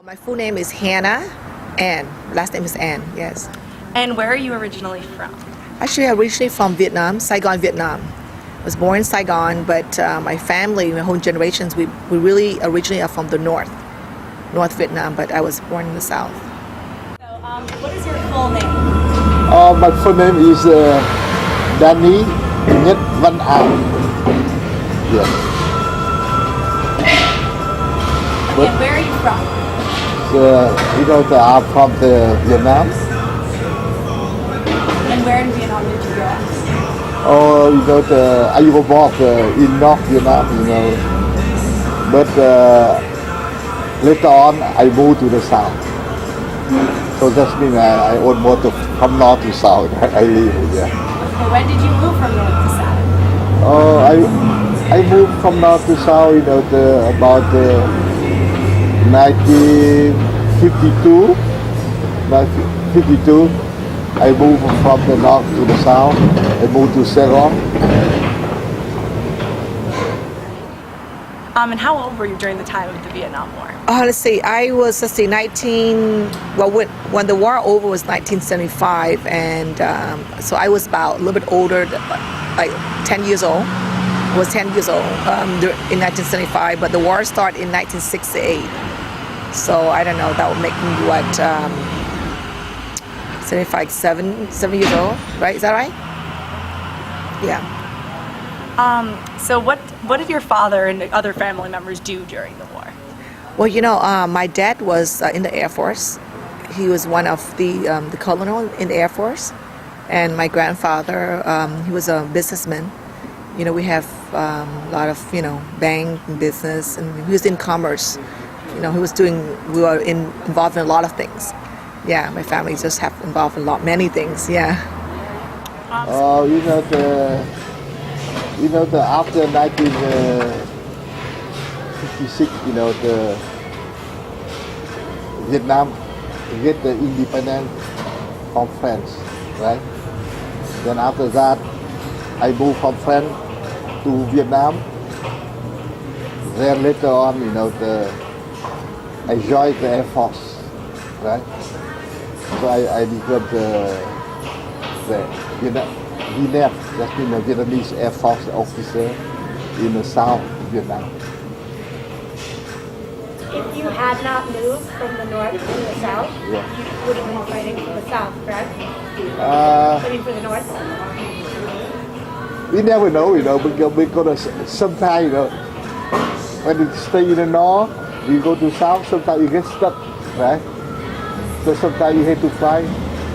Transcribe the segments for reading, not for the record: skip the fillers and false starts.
My full name is Hannah Ann. Last name is Ann, yes. And where are you originally from? Actually, I'm originally from Vietnam, Saigon, Vietnam. I was born in Saigon, but my family, my whole generations, we really originally are from the North Vietnam, but I was born in the South. So, what is your full name? My full name is Danny Nhất Văn An. Yes. And where are you from? I'm from Vietnam. And where in Vietnam did you grow up? I was born in North Vietnam, but later on I moved to the South. So that means I almost from North to South. I live here. So when did you move from North to South? I moved from North to South, about 1952. 1952, I moved from the North to the South. I moved to Saigon. And how old were you during the time of the Vietnam War? Let's see, I was, when the war over was 1975, and so I was about a little bit older, like 10 years old. I was 10 years old in 1975, but the war started in 1968. So I don't know, that would make me what, 75, 7 years old, right? Is that right? Yeah. So what did your father and other family members do during the war? Well, my dad was in the Air Force. He was one of the colonel in the Air Force. And my grandfather, he was a businessman. We have a lot of, bank and business, and he was in commerce. We were involved in a lot of things. Yeah, my family just have involved in many things, yeah. After 1956, the Vietnam get the independence from France, right? Then after that, I moved from France to Vietnam. Then later on, I joined the Air Force, right? So I became the VNF, that means the Vietnamese Air Force officer in the South Vietnam. If you had not moved from the North to the South, Yeah. you would have been fighting for the South, correct? For the North? We never know, because sometimes, when you stay in the North, you go to South, sometimes you get stuck, right? So sometimes you have to fight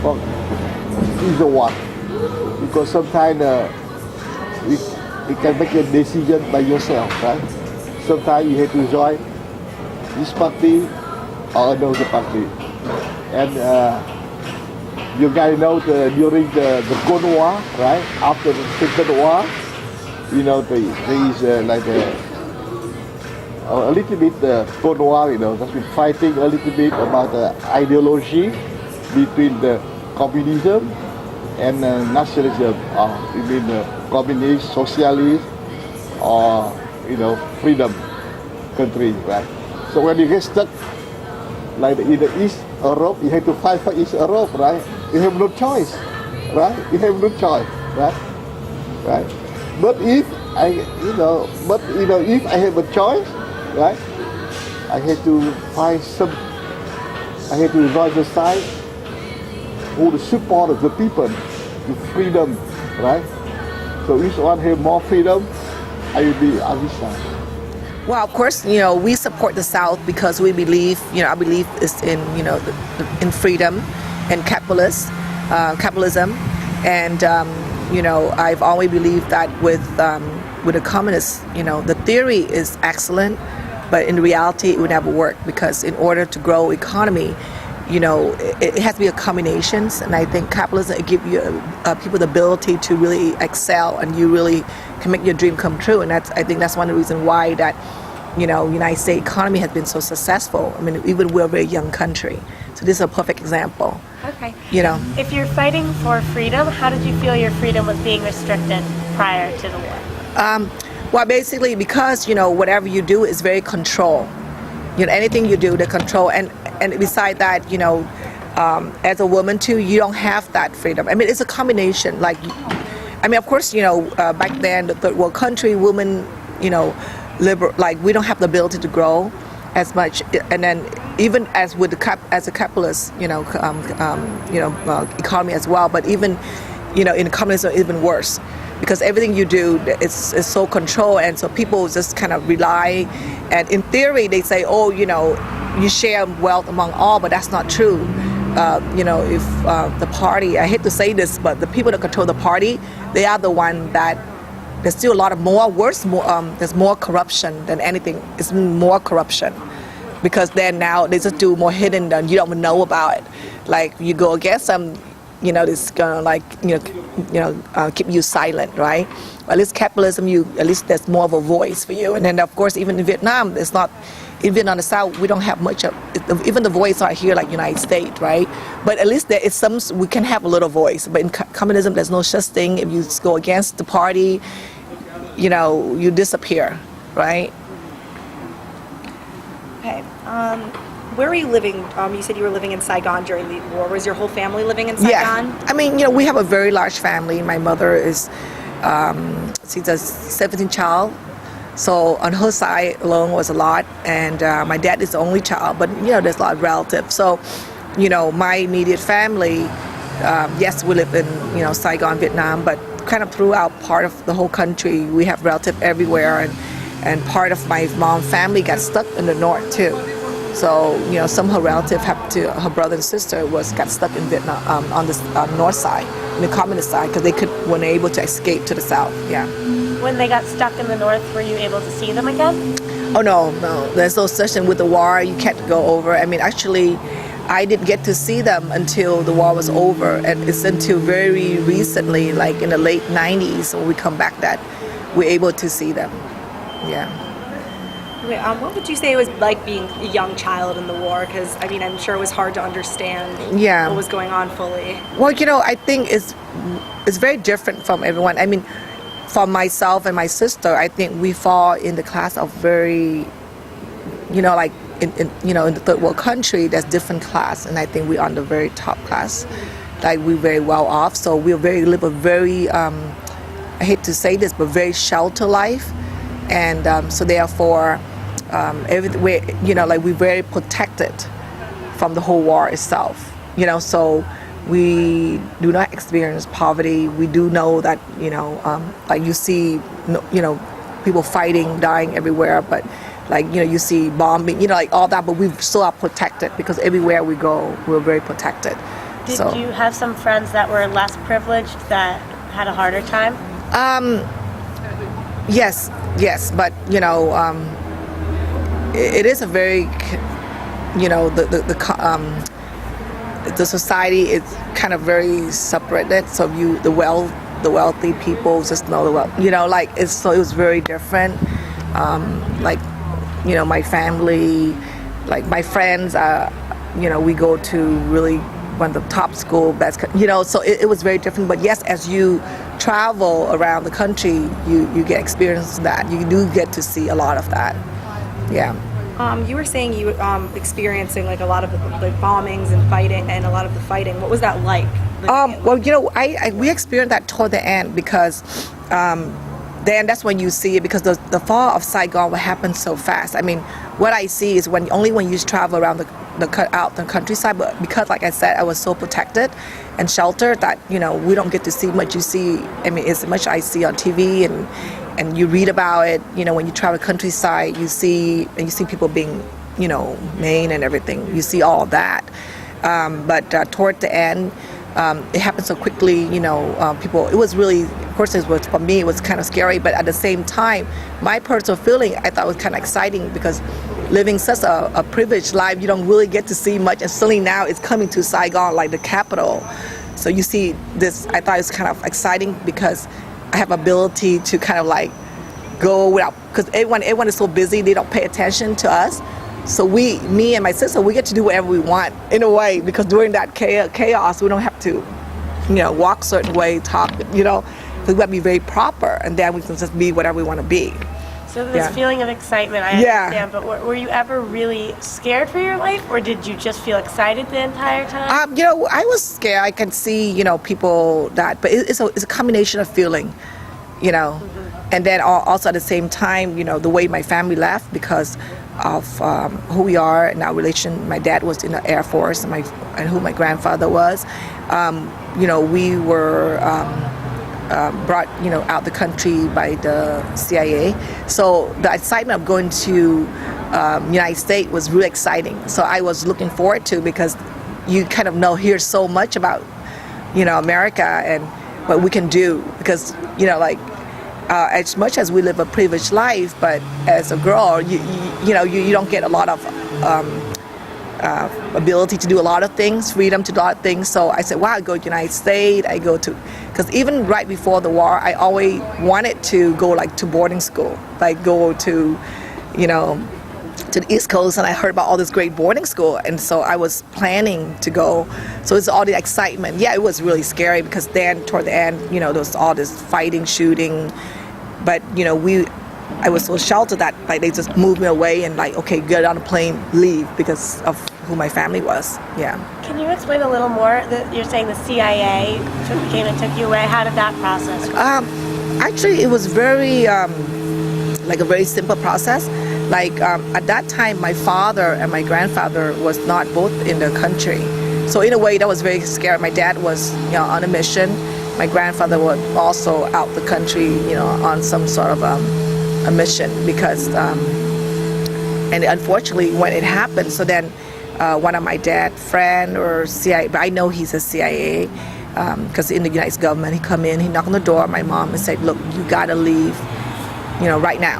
for either one. Because sometimes you can make a decision by yourself, right? Sometimes you have to join this party or another party. And you guys know during the Cold War, right? After the Second War, there is a little bit Cold War, that's been fighting a little bit about the ideology between the communism and nationalism, communist, socialist, or freedom country, right? So when you get stuck, like in the East Europe, you have to fight for East Europe, right? You have no choice, right? You have no choice, right? Right? But if I have a choice, right? I have to join the side who the support of the people, the freedom, right? So each one have more freedom, I will be on this side. Well, of course, we support the South because we believe, our belief is in, in freedom and capitalism. And, I've always believed that with the communists, the theory is excellent, but in reality, it would never work because in order to grow economy, it has to be a combination, and I think capitalism gives you people the ability to really excel, and you really can make your dream come true. And I think that's one of the reasons why that United States economy has been so successful. I mean, even we're a very young country, so this is a perfect example. Okay. If you're fighting for freedom, how did you feel your freedom was being restricted prior to the war? Well, basically, because whatever you do is very controlled. anything you do, they control. And beside that, as a woman too, you don't have that freedom. I mean, it's a combination. Like, I mean, of course, back then, the third world country, women, liberal, like we don't have the ability to grow as much. And then even as with as a capitalist, economy as well. But even, in communism, even worse, because everything you do is so controlled, and so people just kind of rely. And in theory, they say, oh, you share wealth among all, but that's not true. If the party, I hate to say this, but the people that control the party, they are the one that there's still a lot of there's more corruption than anything. It's more corruption because then now they just do more hidden than you don't even know about it. Like you go against them, it's gonna keep you silent, right? At least capitalism, at least there's more of a voice for you. And then of course, even in Vietnam, it's not. Even on the South, we don't have much of, even the voice are here like United States, right? But at least there is we can have a little voice. But in communism, there's no such thing. If you go against the party, you disappear, right? Okay. Where were you living? You said you were living in Saigon during the war. Was your whole family living in Saigon? Yeah. I mean, we have a very large family. My mother is, she's a 17th child. So on her side alone was a lot, and my dad is the only child, but there's a lot of relatives. So, my immediate family, yes, we live in Saigon, Vietnam, but kind of throughout part of the whole country, we have relatives everywhere, and part of my mom's family got stuck in the north too. So some of her relatives her brother and sister got stuck in Vietnam on the north side, in the communist side, because they weren't able to escape to the south. Yeah. When they got stuck in the north, were you able to see them again? Oh, no. There's no such thing with the war. You can't go over. I mean, actually, I didn't get to see them until the war was over. And it's until very recently, like in the late 90s, when we come back that we're able to see them. Yeah. Okay, what would you say it was like being a young child in the war? Because, I mean, I'm sure it was hard to understand what was going on fully. Well, I think it's very different from everyone. I mean, for myself and my sister, I think we fall in the class of very, like in the third world country, there's different class, and I think we're on the very top class. Like we're very well off, so we live a very, I hate to say this, but very shelter life, and so therefore, like we're very protected from the whole war itself. So. We do not experience poverty. We do know that, like you see, people fighting, dying everywhere, but like, you see bombing, like all that, but we still are protected because everywhere we go, we're very protected. Did you have some friends that were less privileged that had a harder time? Yes, but, it is a very, the society is kind of very separated. So the wealthy people just know the wealth. So it was very different. My family, like my friends, we go to really one of the top school. So it was very different. But yes, as you travel around the country, you get experience that. You do get to see a lot of that. Yeah. You were saying you experiencing like a lot of the bombings and fighting, and a lot of the fighting. What was that like? Well, we experienced that toward the end because then that's when you see it, because the fall of Saigon will happen so fast. I mean, what I see is only when you travel around the countryside, but because, like I said, I was so protected and sheltered that we don't get to see much. You see, I mean, as much I see on TV and you read about it, when you travel countryside, you see people being, maimed and everything. You see all of that. But toward the end, it happened so quickly, people, it was really, of course, for me, it was kind of scary, but at the same time, my personal feeling, I thought was kind of exciting because living such a privileged life, you don't really get to see much, and suddenly now it's coming to Saigon, like the capital. So you see this, I thought it was kind of exciting because I have ability to kind of like go without, because everyone is so busy, they don't pay attention to us. So me and my sister, we get to do whatever we want in a way, because during that chaos, we don't have to, walk a certain way, talk, because we have to be very proper, and then we can just be whatever we want to be. So this feeling of excitement, I understand, but were you ever really scared for your life, or did you just feel excited the entire time? You know, I was scared. I can see, you know, people that, but it's a combination of feeling, you know, and then also at the same time, you know, the way my family left because of who we are and our relation. My dad was in the Air Force, and who my grandfather was. You know, we were brought, you know, out the country by the CIA. So the excitement of going to United States was really exciting. So I was looking forward to, because you kind of hear so much about, you know, America and what we can do. Because, you know, like as much as we live a privileged life, but as a girl, you know, you don't get a lot of ability to do a lot of things, freedom to do a lot of things. So I said, wow, I go to the United States, I go to, because even right before the war, I always wanted to go like to boarding school, like go to, you know, to the East Coast, and I heard about all this great boarding school, and so I was planning to go. So it's all the excitement. Yeah, it was really scary because then toward the end, you know, there was all this fighting, shooting, but you know, I was so sheltered that like they just moved me away and like, okay, get on a plane, leave, because of who my family was. Yeah. Can you explain a little more? You're saying the CIA came and took you away. How did that process work? Actually, it was very like a very simple process. Like at that time, my father and my grandfather was not both in the country, so in a way that was very scary. My dad was, you know, on a mission. My grandfather was also out the country, you know, on some sort of a mission, because and unfortunately when it happened, so then one of my dad's friend or CIA, but I know he's a CIA, because in the United States government, he come in, he knocked on the door of my mom and said, look, you gotta leave, you know, right now.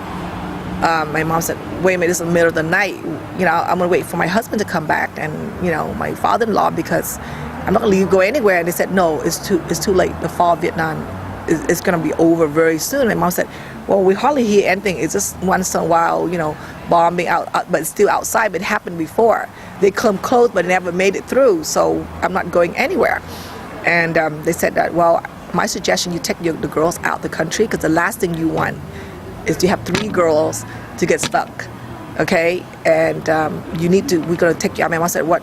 My mom said, wait a minute, this is the middle of the night, you know, I'm gonna wait for my husband to come back, and you know, my father-in-law, because I'm not gonna leave, go anywhere. And they said, no, it's too late. The fall of Vietnam is gonna be over very soon. And mom said, well, we hardly hear anything. It's just once in a while, you know, bombing out, but it's still outside. But it happened before. They come close, but they never made it through. So I'm not going anywhere. And they said that, well, my suggestion, you take the girls out the country, because the last thing you want is to have 3 girls to get stuck, okay? And you need to, we're gonna take you out. My mom said, what,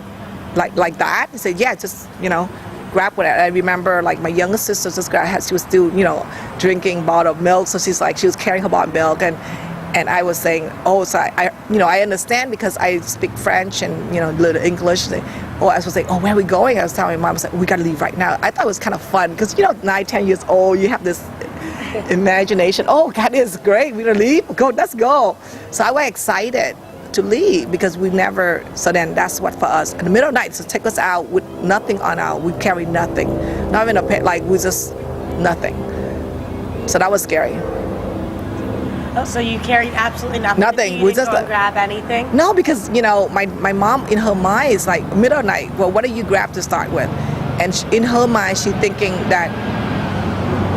like that? He said, yeah, just, you know, grab with it. I remember like my youngest sister just she was still, you know, drinking bottle of milk, so she's like, she was carrying her bottle of milk, and I was saying, oh, so I you know, I understand because I speak French and, you know, a little English. Oh, I was saying, oh, where are we going? I was telling my mom, I was like, we gotta leave right now. I thought it was kind of fun because, you know, 9, 10 years old, you have this imagination. Oh, God, this is great. We're gonna leave. Go, let's go. So I was excited to leave because we never. So then that's what for us. In the middle of the night, so take us out with nothing on our. We carry nothing, not even a pet. Like we just nothing. So that was scary. Oh, so you carried absolutely nothing? Nothing. We just don't grab anything? No, because you know my mom in her mind is like middle of the night. Well, what do you grab to start with? And in her mind, she's thinking that,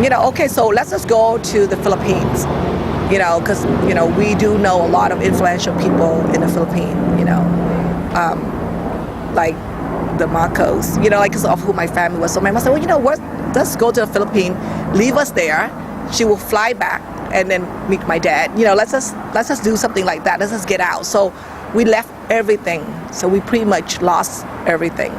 you know, okay, so let's just go to the Philippines. You know, because, you know, we do know a lot of influential people in the Philippines, you know, like the Marcos, you know, like because of who my family was. So my mom said, well, you know what, let's go to the Philippines, leave us there. She will fly back and then meet my dad. You know, let's just do something like that. Let's just get out. So we left everything. So we pretty much lost everything.